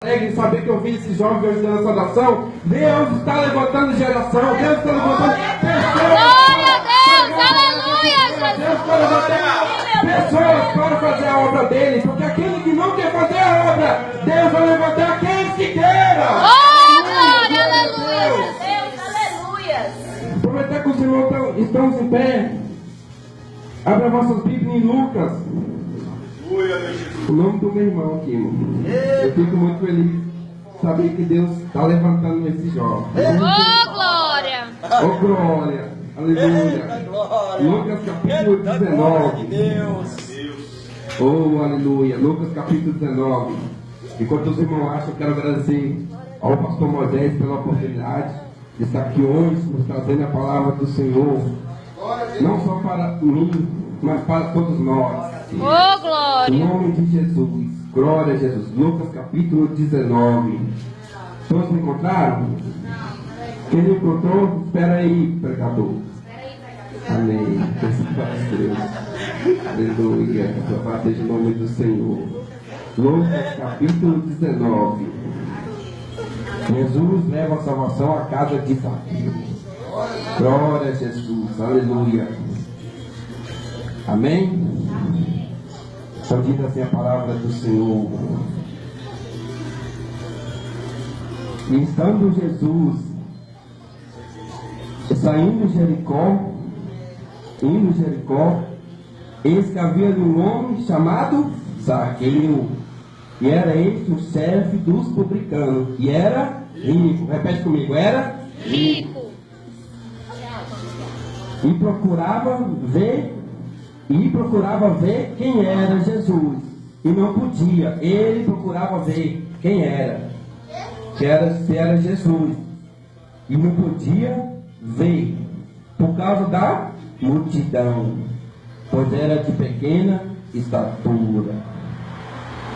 alegre saber que eu vi esse jovem hoje dando saudação. Deus está levantando geração. Deus está levantando pessoas. Glória a Deus, aleluia, Deus está levantando pessoas para fazer a obra dele. Porque aquele que não quer fazer a obra, Deus vai levantar aqueles que queiram. Oh, glória, aleluia, Deus, aleluia. Aproveitar que os irmãos estão em pé. Abra vossas Bíblias em Lucas. O nome do meu irmão aqui, irmão. Eu fico muito feliz de saber que Deus está levantando esse jovem. Oh, glória. Oh, glória. Aleluia. Lucas capítulo 19. Oh, aleluia. Lucas capítulo 19. Enquanto os irmãos acham, eu quero agradecer ao pastor Moisés pela oportunidade de estar aqui hoje, nos trazendo a palavra do Senhor. Não só para mim, mas para todos nós. Oh, glória. Em nome de Jesus. Glória a Jesus. Lucas capítulo 19. Todos me encontraram? Quem não encontrou, espera aí, pregador. Amém. Deus. Aleluia. Louvado seja o nome do Senhor. Lucas capítulo 19. Jesus leva a salvação à casa de Zaqueu. Glória a Jesus. Aleluia. Amém? Então diz assim a palavra do Senhor. E estando Jesus saindo de Jericó, indo de Jericó, eis que havia ali um homem chamado Zaqueu, e era este o chefe dos publicanos, e era rico. Repete comigo, era Rico. E procurava ver quem era Jesus. E não podia. Ele procurava ver quem era. Se era Jesus. E não podia ver. Por causa da multidão. Pois era de pequena estatura.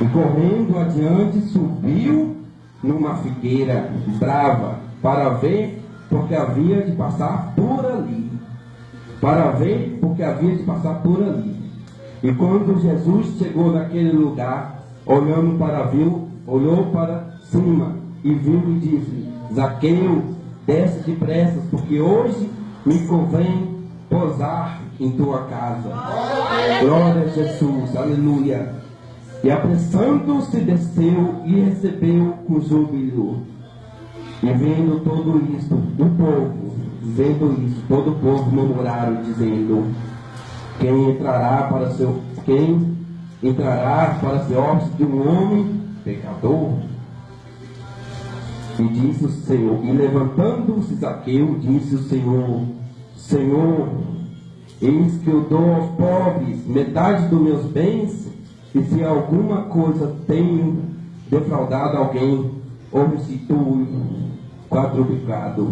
E correndo adiante, subiu numa figueira brava. Para ver, porque havia de passar por ali. E quando Jesus chegou naquele lugar, olhou para cima e viu e disse: Zaqueu, desce depressa, porque hoje me convém posar em tua casa. Glória a Jesus, aleluia. E apressando-se desceu e recebeu com júbilo. E vendo todo o povo murmuraram, dizendo: Quem entrará para ser hóspede de um homem pecador? E disse o Senhor, e levantando-se Zaqueu, disse o Senhor: Senhor, eis que eu dou aos pobres metade dos meus bens, e se alguma coisa tenho defraudado alguém, ou restituo quadruplicado.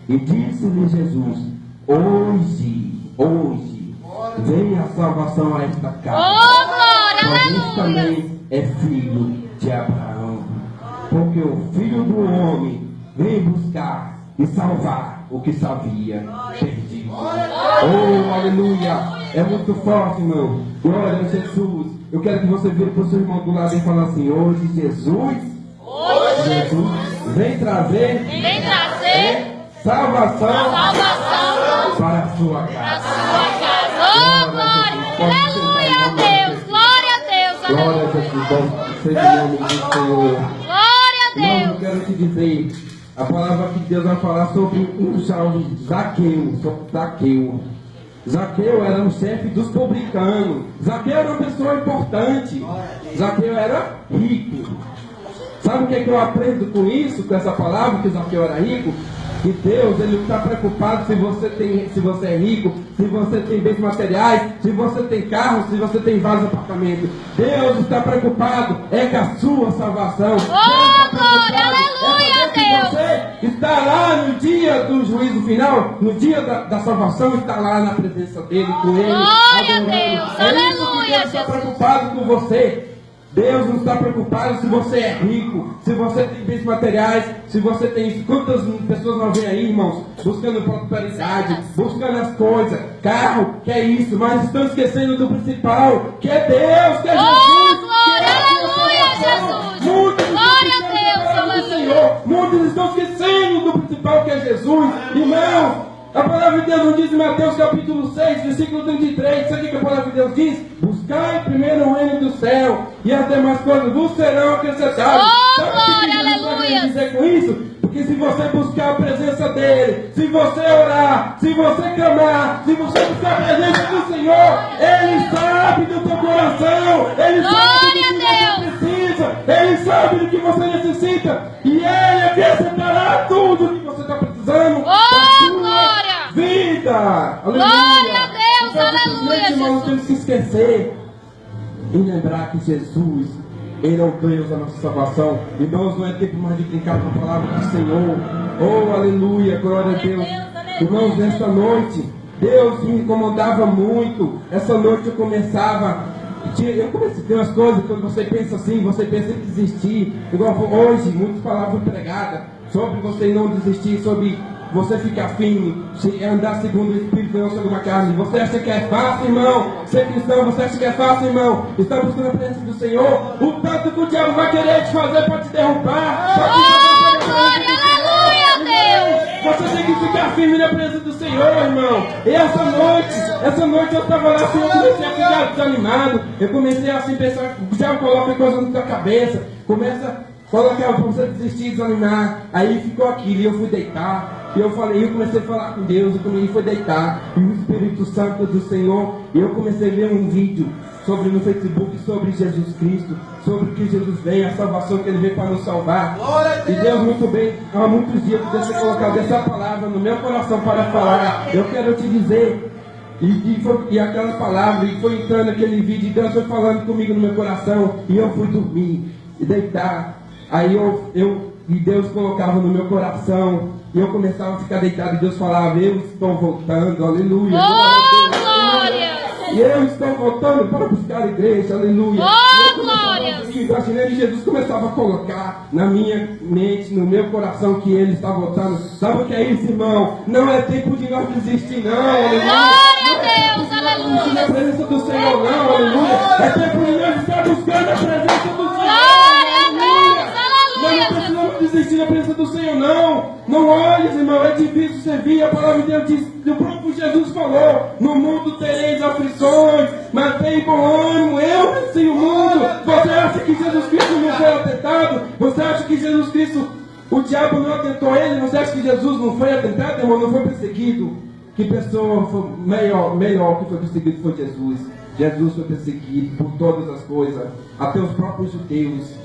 E disse-lhe Jesus: Hoje vem a salvação a esta casa. Oh, glória, Pois aleluia. também é filho de Abraão. Porque o Filho do Homem vem buscar e salvar o que se havia perdido. Oh, aleluia. É muito forte, irmão. Glória a Jesus. Eu quero que você vire para o seu irmão do lado e fale assim: Hoje Jesus vem trazer salvação para a sua casa. Oh, glória, aleluia, Deus, glória a Deus, Glória a aleluia. Jesus. Seja o nome do Senhor. Glória a Irmão, eu Deus. quero te dizer, a palavra que Deus vai falar sobre um salve Zaqueu. Zaqueu era um chefe dos publicanos. Zaqueu era uma pessoa importante. Zaqueu era rico. Sabe o que é que eu aprendo com isso, com essa palavra, que Zaqueu era rico? Que Deus, Ele não está preocupado se você é rico, se você tem bens materiais, se você tem carro, se você tem vários apartamentos. Deus está preocupado com a sua salvação. Oh, glória, aleluia, Deus. Você está lá no dia do juízo final, no dia da salvação, está lá na presença dEle, com Ele. Glória a adorando. Deus, É isso que aleluia, Deus está Jesus. preocupado com você. Deus não está preocupado se você é rico, se você tem bens materiais, se você tem... Quantas pessoas não vêm aí, irmãos, buscando prosperidade, buscando as coisas, carro, que é isso, mas estão esquecendo do principal, que é Deus, que é Jesus. Oh, glória, aleluia, Jesus. Muito Glória a Deus. é Jesus. Irmão, a palavra de Deus não diz em Mateus capítulo 6, versículo 33, isso aqui que a palavra de Deus diz: buscai primeiro o reino do céu, e as demais coisas vos serão acrescentadas. Oh, Sabe o glória, que Jesus aleluia. quer dizer com isso? Porque se você buscar a presença dele, se você orar, se você clamar, se você buscar a presença do Senhor, ele sabe do teu coração, ele sabe do que você precisa, ele sabe do que você necessita, e ele acrescentará tudo o que você está precisando. Oh, glória! Vida! Glória a Deus, então, aleluia, irmãos, Jesus. temos que esquecer e lembrar que Jesus, Ele é o Deus da nossa salvação. Irmãos, não é tempo mais de brincar com a palavra do Senhor. Oh, aleluia, glória a Deus. Irmãos, nesta noite, Deus me incomodava muito. Essa noite eu comecei a ter umas coisas, quando você pensa assim, você pensa em desistir. Igual hoje, muitas palavras pregadas sobre você não desistir, sobre você ficar firme, andar segundo o Espírito, não segundo a carne. Você acha que é fácil, irmão? Ser cristão, você acha que é fácil, irmão? Está buscando a presença do Senhor? O tanto que o diabo vai querer te fazer para te derrubar. Oh, glória, aleluia, Deus! Você tem que ficar firme na presença do Senhor, irmão. E essa noite eu estava lá assim, eu comecei a ficar desanimado. Eu comecei assim a pensar, o diabo coloca coisa na tua cabeça, começa a colocar para você desistir, desanimar. Aí ficou aquilo e eu fui deitar. E eu comecei a falar com Deus, e fui deitar, e o Espírito Santo do Senhor, e eu comecei a ver um vídeo no Facebook sobre Jesus Cristo, sobre que Jesus veio, a salvação que Ele veio para nos salvar. E Deus, muito bem, há muitos dias que você colocado essa palavra no meu coração para falar. Eu quero te dizer, e aquela palavra, e foi entrando aquele vídeo, e Deus foi falando comigo no meu coração, e eu fui dormir, e deitar. Aí e Deus colocava no meu coração, e eu começava a ficar deitado, e Deus falava: eu estou voltando, aleluia. Oh, glória! E eu estou voltando para buscar a igreja, aleluia. Oh, glória! E Jesus começava a colocar na minha mente, no meu coração, que Ele está voltando. Sabe o que é isso, irmão? Não é tempo de nós desistir, não, aleluia. Glória a Deus, aleluia! A presença do Senhor, não, aleluia. É tempo de nós estar buscando a presença do Senhor. Glória a Deus, Nós não precisamos desistir da presença do Senhor, não. Não olhes, irmão, é difícil servir. A palavra de Deus diz, o próprio Jesus falou: no mundo tereis aflições, mas tem bom ânimo, eu venci o mundo. Você acha que Jesus Cristo não foi atentado? Você acha que Jesus Cristo, o diabo não atentou ele? Você acha que Jesus não foi atentado, irmão? Não foi perseguido? Que pessoa foi melhor que foi perseguido foi Jesus. Jesus foi perseguido por todas as coisas, até os próprios judeus.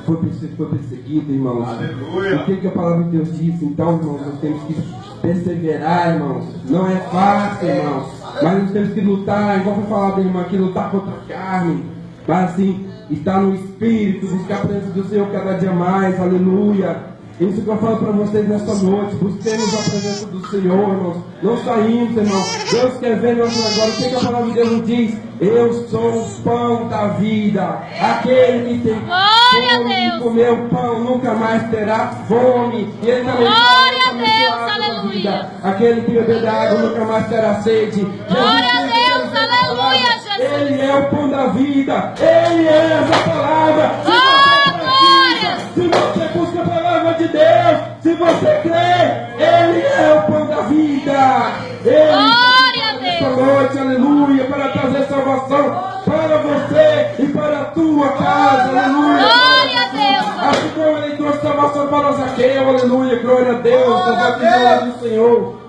Foi perseguido, irmãos. Aleluia. O que a palavra de Deus diz? Então, irmãos, nós temos que perseverar, irmãos. Não é fácil, irmãos, mas nós temos que lutar, igual foi falado, irmão, aqui, lutar contra a carne, mas assim, estar no Espírito, buscar a presença do Senhor cada dia mais, aleluia. Isso que eu falo para vocês nesta noite: busquemos a presença do Senhor, irmãos. Não saímos, irmão. Deus quer ver nós agora. O que a palavra de Deus nos diz? Eu sou o pão da vida. Aquele que tem fome de comer o pão nunca mais terá fome. E ele também glória a Deus, aleluia. Aquele que beber da água nunca mais terá sede. Glória a Deus, aleluia, Jesus. Ele é o pão da vida. Ele é essa palavra. Oh, glória. Se você busca a palavra de Deus, se você crê, Ele é o pão da vida. Ele, glória a Deus. esta noite, aleluia, para trazer salvação para você e para a tua casa, aleluia. Glória a Deus. Assim como Ele trouxe salvação para Zaqueu, aleluia, glória a Deus, louvado seja o nome do Senhor.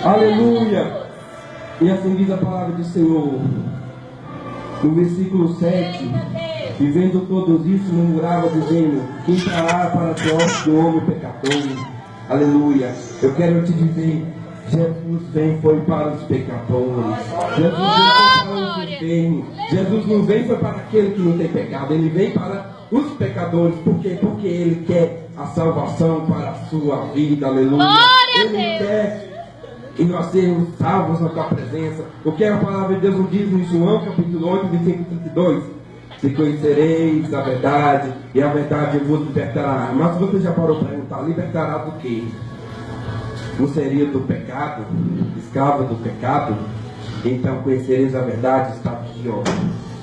Aleluia. E assim diz a palavra do Senhor, no versículo 7. E vendo todos isso, murmurava, dizendo: quem entrará para a sorte do homem pecador? Aleluia. Eu quero te dizer, Jesus vem foi para os pecadores. Jesus vem para os enfermos. Jesus não vem foi para aquele que não tem pecado. Ele vem para os pecadores. Por quê? Porque Ele quer a salvação para a sua vida. Aleluia. Glória a Deus. Ele quer que nós sejamos salvos na tua presença. O que a palavra de Deus nos diz em João capítulo 8, versículo 32? Se conhecereis a verdade, e a verdade vos libertará. Mas você já parou para perguntar: libertará do quê? Não seria do pecado? Escravo do pecado? Então conhecereis a verdade, está aqui, ó.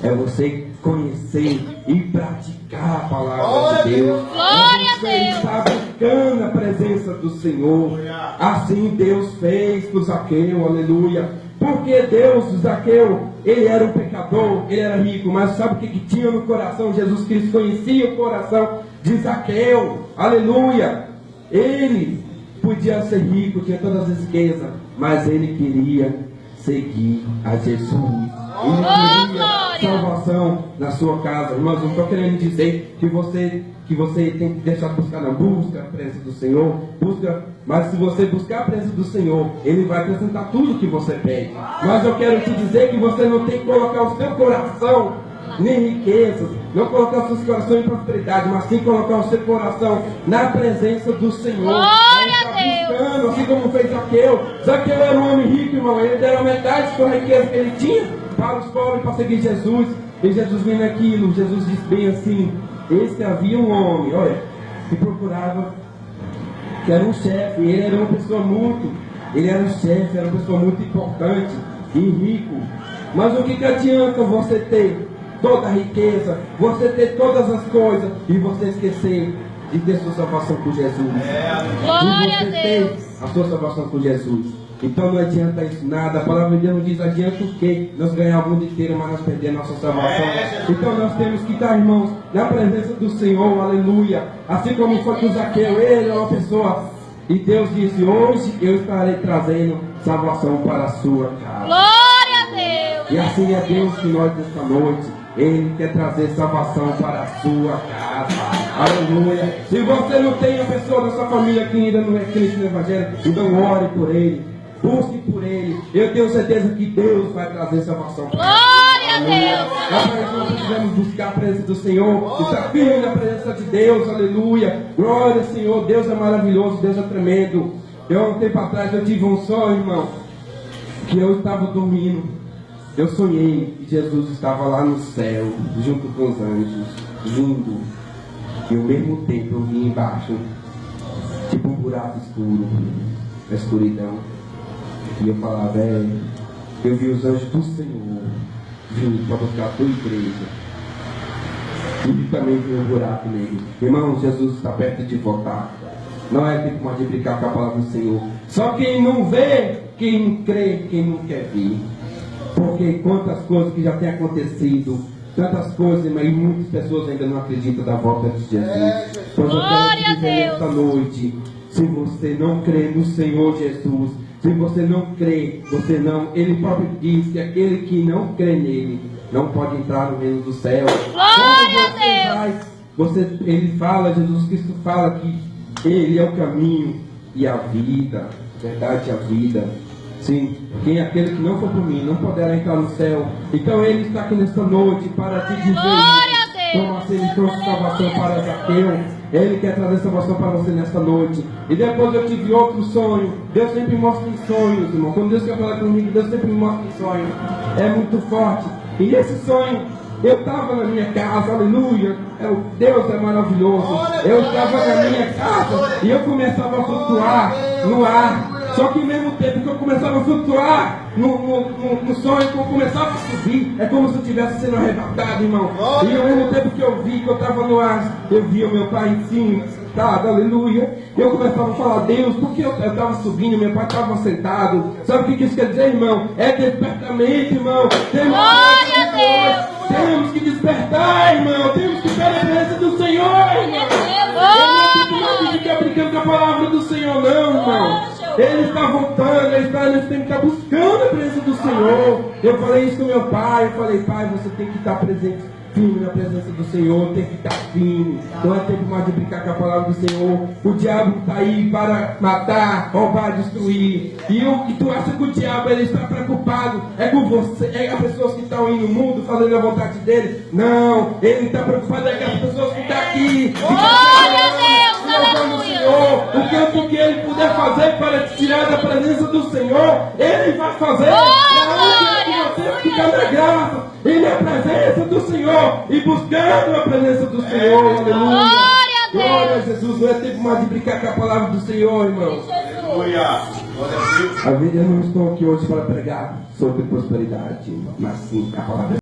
É você conhecer e praticar a palavra de Deus. Glória a Deus. Sabe buscando a presença do Senhor. Assim Deus fez com Zaqueu, aleluia. Porque Deus, Zaqueu, ele era um pecador, ele era rico, mas sabe o que tinha no coração? Jesus Cristo conhecia o coração de Zaqueu, aleluia. Ele podia ser rico, tinha todas as riquezas, mas ele queria seguir a Jesus. Ele queria salvação na sua casa. Irmãos, não estou querendo dizer que você tem que deixar de buscar, não. Busca a presença do Senhor, busca, mas se você buscar a presença do Senhor, Ele vai acrescentar tudo que você pede. Mas eu quero te dizer que você não tem que colocar o seu coração nem riquezas, não colocar o seu coração em prosperidade, mas sim colocar o seu coração na presença do Senhor. Glória a Deus! Buscando, assim como fez Zaqueu. Zaqueu era um homem rico, irmão. Ele deu metade da riqueza que ele tinha para os pobres, para seguir Jesus. E Jesus vendo aquilo, Jesus disse bem assim: eis que havia um homem, olha, que procurava, que era um chefe. Ele era uma pessoa ele era um chefe, era uma pessoa muito importante e rico. Mas o que adianta você ter toda a riqueza, você ter todas as coisas e você esquecer de ter sua salvação com Jesus? Glória a Deus! Deus! A sua salvação com Jesus. Então não adianta isso nada. A palavra de Deus não diz adianta o quê? Nós ganhamos o mundo inteiro, mas nós perdemos nossa salvação. Então nós temos que estar, irmãos, na presença do Senhor, aleluia. Assim como foi com Zaqueu, ele é uma pessoa. E Deus disse: hoje eu estarei trazendo salvação para a sua casa. Glória a Deus! E assim é Deus que nós nesta noite, Ele quer trazer salvação para a sua casa. Aleluia. Se você não tem a pessoa da sua família que ainda não é crente no Evangelho, então ore por ele, busque por ele. Eu tenho certeza que Deus vai trazer salvação para ele. Glória a Deus! Mas nós precisamos buscar a presença do Senhor, estar firme na presença de Deus, aleluia. Glória ao Senhor, Deus é maravilhoso, Deus é tremendo. Um tempo atrás eu tive um sonho, irmão, que eu estava dormindo. Eu sonhei que Jesus estava lá no céu, junto com os anjos, lindo. E ao mesmo tempo eu vi embaixo, tipo um buraco escuro, a escuridão. E eu falava: eu vi os anjos do Senhor vindo para buscar a tua igreja. E também vi um buraco nele. Irmão, Jesus está perto de voltar. Não é tempo mais de brincar com a palavra do Senhor. Só quem não vê, quem não crê, quem não quer ver. Porque quantas coisas que já têm acontecido, tantas coisas, mas muitas pessoas ainda não acreditam da volta de Jesus. Pois eu quero te dizer esta noite: se você não crê no Senhor Jesus, se você não crê, você não, Ele próprio diz que aquele que não crê nele não pode entrar no reino do céu. Glória a Deus! Ele fala, Jesus Cristo fala que Ele é o caminho e a vida, a verdade e a vida. Sim, quem é aquele que não for por mim não poderá entrar no céu. Então Ele está aqui nesta noite para te dizer: Glória a Deus! como assim Ele trouxe salvação para Zaqueu, Ele quer trazer salvação para você nesta noite. E depois eu tive outro sonho. Deus sempre mostra em sonhos, irmão. Quando Deus quer falar comigo, Deus sempre me mostra em sonho. É muito forte. E esse sonho, eu estava na minha casa, aleluia. Deus é maravilhoso. Eu estava na minha casa e eu começava a flutuar no ar. Só que ao mesmo tempo que eu começava a flutuar no sonho, que eu começava a subir, é como se eu estivesse sendo arrebatado, irmão. E ao mesmo tempo que eu vi que eu estava no ar, eu via o meu pai em cima, tá, aleluia. Eu começava a falar: Deus, porque eu estava subindo, meu pai estava sentado. Sabe o que isso quer dizer, irmão? É despertamento, irmão. Glória a Deus! Temos que despertar, irmão. Temos que ter a presença do Senhor, irmão. Não tem que ficar brincando com a palavra do Senhor, não, irmão. Ele está voltando, nós temos que estar buscando a presença do Senhor. Eu falei isso com meu pai. Eu falei: pai, você tem que estar presente, firme na presença do Senhor, tem que estar firme. Não é tempo mais de brincar com a palavra do Senhor. O diabo está aí para matar, roubar, destruir. E o que tu acha que o diabo ele está preocupado é com você, é as pessoas que estão aí no mundo fazendo a vontade dele? Não, ele está preocupado é com as pessoas que estão aqui. Glória a Deus, aleluia! O que ele puder fazer para te tirar da presença do Senhor, ele vai fazer. Nós temos que ficar na graça e na presença do Senhor e buscando a presença do Senhor. Aleluia. Glória a Deus! Glória a Jesus. Não é tempo mais de brincar com a palavra do Senhor, irmão. Aleluia. A vida, eu não estou aqui hoje para pregar sobre prosperidade, mas sim a palavra.